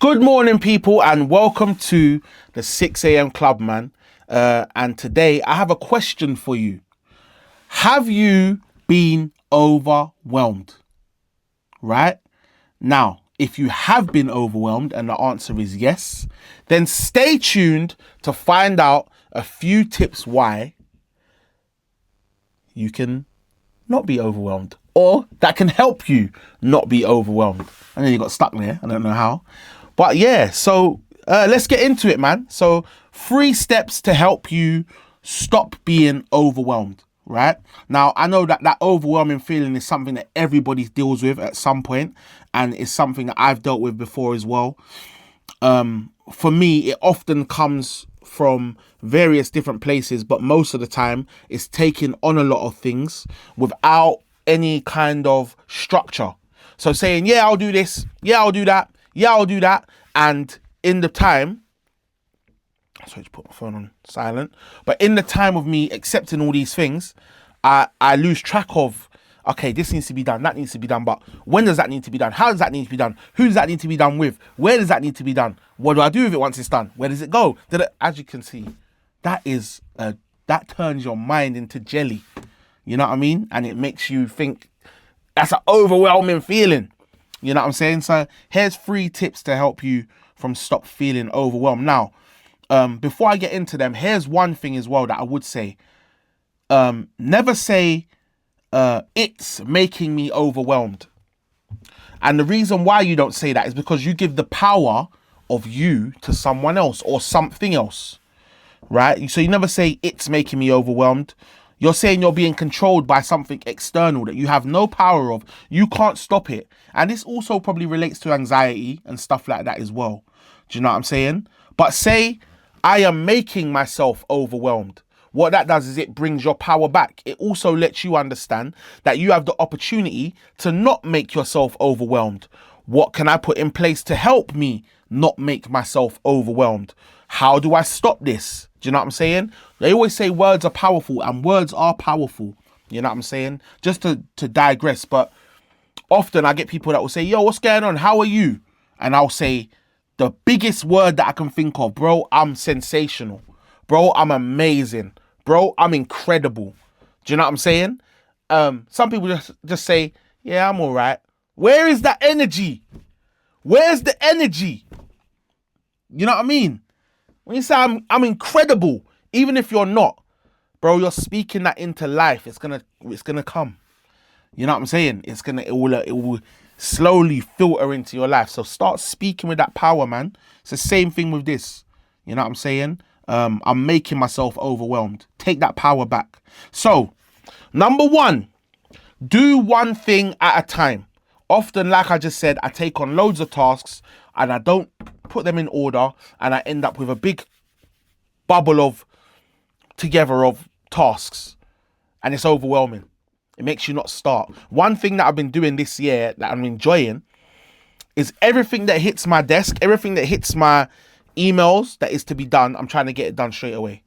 Good morning, people, and welcome to the 6 a.m. Club, man. And today I have a question for you. Have you been overwhelmed? Right? Now, if you have been overwhelmed and the answer is yes, then stay tuned to find out a few tips why you can not be overwhelmed, or that can help you not be overwhelmed. I know you got stuck there. I don't know how. But yeah, so let's get into it, man. So 3 steps to help you stop being overwhelmed, right? Now, I know that overwhelming feeling is something that everybody deals with at some point, and it's something that I've dealt with before as well. For me, it often comes from various different places, but most of the time it's taking on a lot of things without any kind of structure. So saying, yeah, I'll do this, yeah, I'll do that, yeah, I'll do that. And in the time, sorry to put my phone on silent, but in the time of me accepting all these things, I lose track of, okay, this needs to be done, that needs to be done, but when does that need to be done? How does that need to be done? Who does that need to be done with? Where does that need to be done? What do I do with it once it's done? Where does it go? As you can see, that turns your mind into jelly. You know what I mean? And it makes you think that's an overwhelming feeling. You know what I'm saying? So here's 3 tips to help you from stop feeling overwhelmed. Now, before I get into them, here's one thing as well that I would say. Never say, it's making me overwhelmed. And the reason why you don't say that is because you give the power of you to someone else or something else, right? So you never say it's making me overwhelmed. You're saying you're being controlled by something external that you have no power of. You can't stop it. And this also probably relates to anxiety and stuff like that as well. Do you know what I'm saying? But say, I am making myself overwhelmed. What that does is it brings your power back. It also lets you understand that you have the opportunity to not make yourself overwhelmed. What can I put in place to help me not make myself overwhelmed? How do I stop this? Do you know what I'm saying? They always say words are powerful, and words are powerful. You know what I'm saying? Just to digress, but often I get people that will say, yo, what's going on? How are you? And I'll say the biggest word that I can think of, bro, I'm sensational. Bro, I'm amazing. Bro, I'm incredible. Do you know what I'm saying? Some people just say, yeah, I'm all right. Where is that energy? Where's the energy? You know what I mean? When you say I'm incredible, even if you're not, bro, you're speaking that into life. It's gonna come. You know what I'm saying? It will slowly filter into your life. So start speaking with that power, man. It's the same thing with this. You know what I'm saying? I'm making myself overwhelmed. Take that power back. So, number 1, do one thing at a time. Often, like I just said, I take on loads of tasks and I don't put them in order, and I end up with a big bubble of tasks, and it's overwhelming. It makes you not start. One thing that I've been doing this year that I'm enjoying is everything that hits my desk, everything that hits my emails that is to be done, I'm trying to get it done straight away.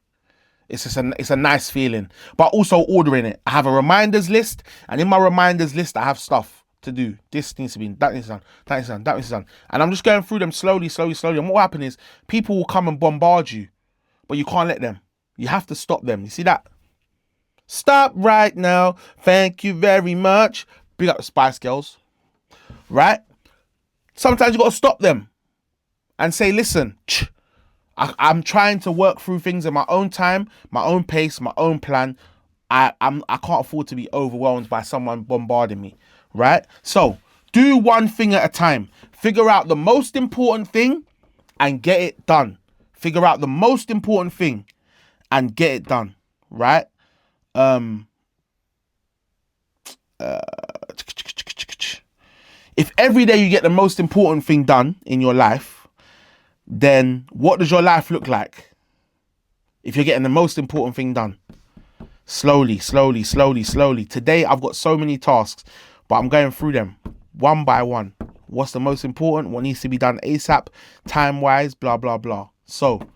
It's a nice feeling. But also ordering it. I have a reminders list, and in my reminders list I have stuff to do. This needs to be done, that needs to be done, that needs to be done, that needs to be done. And I'm just going through them slowly. And what will happen is people will come and bombard you, but you can't let them. You have to stop them. You see that? Stop right now. Thank you very much. Big up the Spice Girls. Right? Sometimes you got to stop them and say, listen, I'm trying to work through things in my own time, my own pace, my own plan. I can't afford to be overwhelmed by someone bombarding me, right? So do one thing at a time. Figure out the most important thing and get it done. Figure out the most important thing and get it done, right? If every day you get the most important thing done in your life, then what does your life look like? If you're getting the most important thing done, slowly. Today, I've got so many tasks, but I'm going through them one by one. What's the most important? What needs to be done ASAP, time-wise, blah, blah, blah. So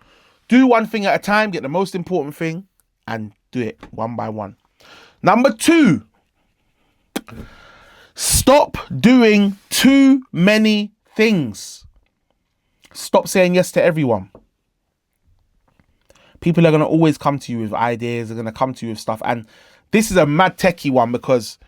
do one thing at a time, get the most important thing, and do it one by one. Number 2, stop doing too many things. Stop saying yes to everyone. People are going to always come to you with ideas. They're going to come to you with stuff. And this is a mad techie one because,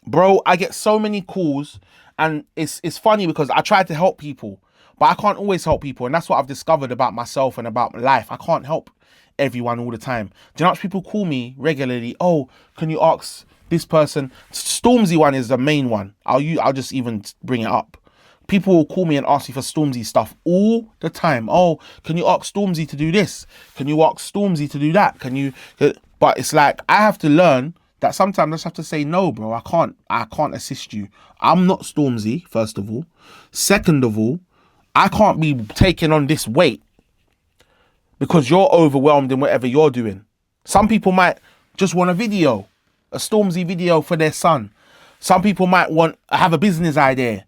bro, I get so many calls, and it's funny because I try to help people, but I can't always help people. And that's what I've discovered about myself and about my life. I can't help everyone all the time. Do you know how much people call me regularly? Oh, can you ask this person? Stormzy one is the main one. I'll just even bring it up. People will call me and ask me for Stormzy stuff all the time. Oh, can you ask Stormzy to do this? Can you ask Stormzy to do that? Can you? But it's like, I have to learn that sometimes I just have to say, no, bro, I can't assist you. I'm not Stormzy, first of all. Second of all, I can't be taking on this weight because you're overwhelmed in whatever you're doing. Some people might just want a Stormzy video for their son. Some people might have a business idea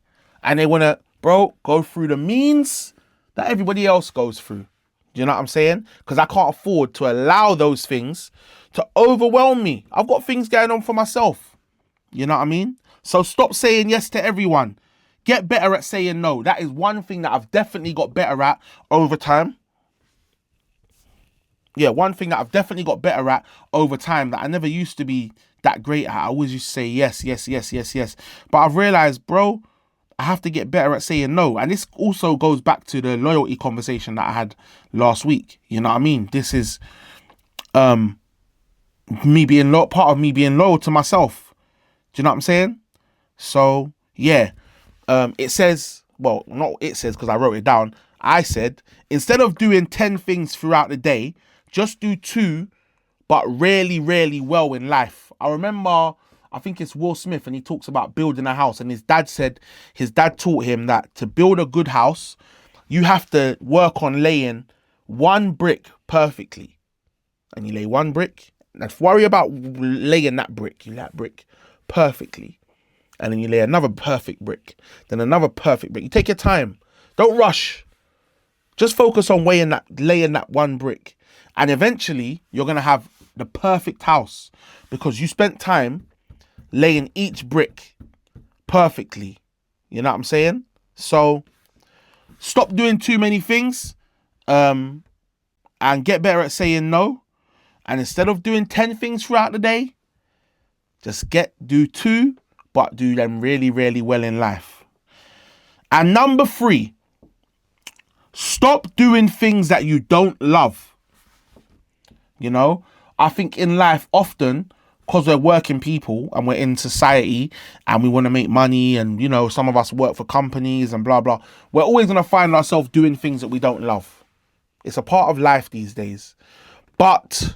and they want to, bro, go through the means that everybody else goes through. Do you know what I'm saying? Because I can't afford to allow those things to overwhelm me. I've got things going on for myself. You know what I mean? So stop saying yes to everyone. Get better at saying no. That is one thing that I've definitely got better at over time. Yeah, one thing that I've definitely got better at over time that I never used to be that great at. I always used to say yes. But I've realized, bro, I have to get better at saying no. And this also goes back to the loyalty conversation that I had last week. You know what I mean? This is me being part of me being loyal to myself. Do you know what I'm saying? So, yeah. It says, well, not it says because I wrote it down. I said, instead of doing 10 things throughout the day, just do 2, but really, really well in life. I remember, I think it's Will Smith, and he talks about building a house. And his dad taught him that to build a good house, you have to work on laying one brick perfectly. And you lay one brick. Let's worry about laying that brick. You lay that brick perfectly. And then you lay another perfect brick. Then another perfect brick. You take your time. Don't rush. Just focus on laying that one brick. And eventually, you're going to have the perfect house. Because you spent time laying each brick perfectly. You know what I'm saying? So, stop doing too many things. And get better at saying no. And instead of doing 10 things throughout the day, just do 2, but do them really, really well in life. And number 3, stop doing things that you don't love. You know, I think in life often, because we're working people and we're in society and we want to make money and, you know, some of us work for companies and blah, blah, we're always going to find ourselves doing things that we don't love. It's a part of life these days. But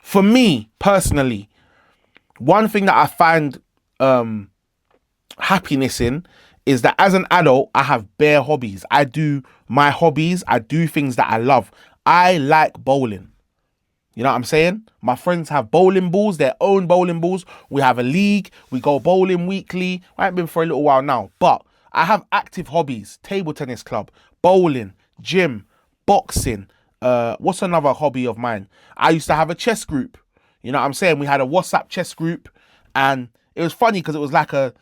for me personally, one thing that I find happiness in is that as an adult, I have bare hobbies. I do my hobbies. I do things that I love. I like bowling. You know what I'm saying? My friends have bowling balls, their own bowling balls. We have a league. We go bowling weekly. I haven't been for a little while now, but I have active hobbies. Table tennis club, bowling, gym, boxing. What's another hobby of mine? I used to have a chess group. You know what I'm saying? We had a WhatsApp chess group, and it was funny because it was like a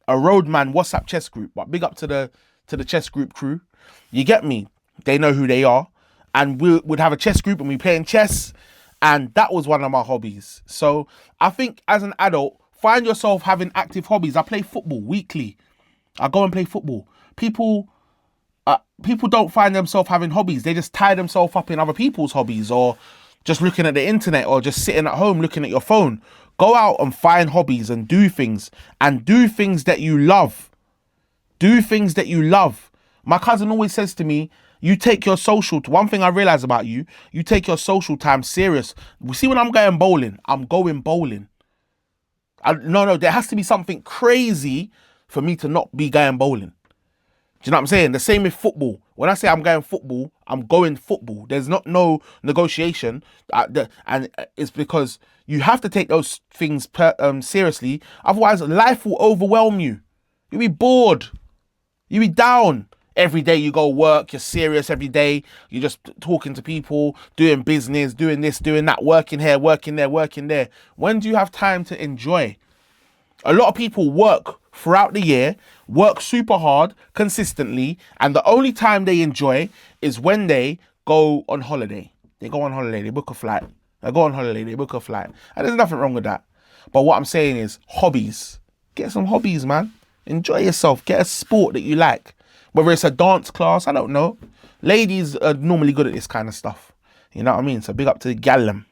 roadman WhatsApp chess group. But big up to the chess group crew. You get me? They know who they are. And we would have a chess group and we playing chess. And that was one of my hobbies. So I think as an adult, find yourself having active hobbies. I play football weekly. I go and play football. People don't find themselves having hobbies. They just tie themselves up in other people's hobbies, or just looking at the internet, or just sitting at home looking at your phone. Go out and find hobbies and do things. And do things that you love. Do things that you love. My cousin always says to me, you take your one thing I realize about you, you take your social time serious. We see when I'm going bowling, I'm going bowling. No, there has to be something crazy for me to not be going bowling. Do you know what I'm saying? The same with football. When I say I'm going football, I'm going football. There's no negotiation. And it's because you have to take those things seriously. Otherwise, life will overwhelm you. You'll be bored. You'll be down. Every day you go work, you're serious every day. You're just talking to people, doing business, doing this, doing that, working here, working there, working there. When do you have time to enjoy? A lot of people work throughout the year, work super hard, consistently, and the only time they enjoy is when they go on holiday. They go on holiday, they book a flight. They go on holiday, they book a flight. And there's nothing wrong with that. But what I'm saying is hobbies. Get some hobbies, man. Enjoy yourself. Get a sport that you like. Whether it's a dance class, I don't know. Ladies are normally good at this kind of stuff. You know what I mean? So big up to the gallum.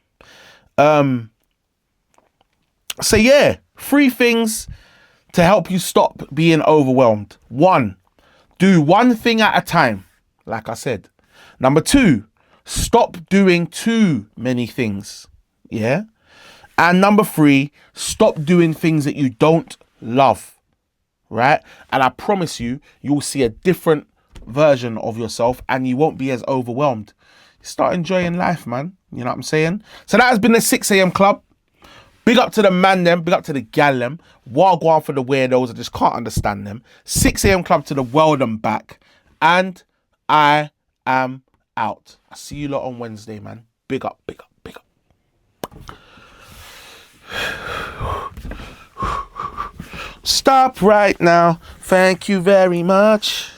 So yeah, 3 things to help you stop being overwhelmed. 1, do one thing at a time, like I said. Number 2, stop doing too many things. Yeah. And number 3, stop doing things that you don't love. Right? And I promise you, you'll see a different version of yourself and you won't be as overwhelmed. Start enjoying life, man. You know what I'm saying? So that has been the 6 a.m. club. Big up to the man them, big up to the gal them. Wagwan for the weirdos, I just can't understand them. 6 a.m. club to the world and back. And I am out. I see you lot on Wednesday, man. Big up, big up, big up. Stop right now. Thank you very much.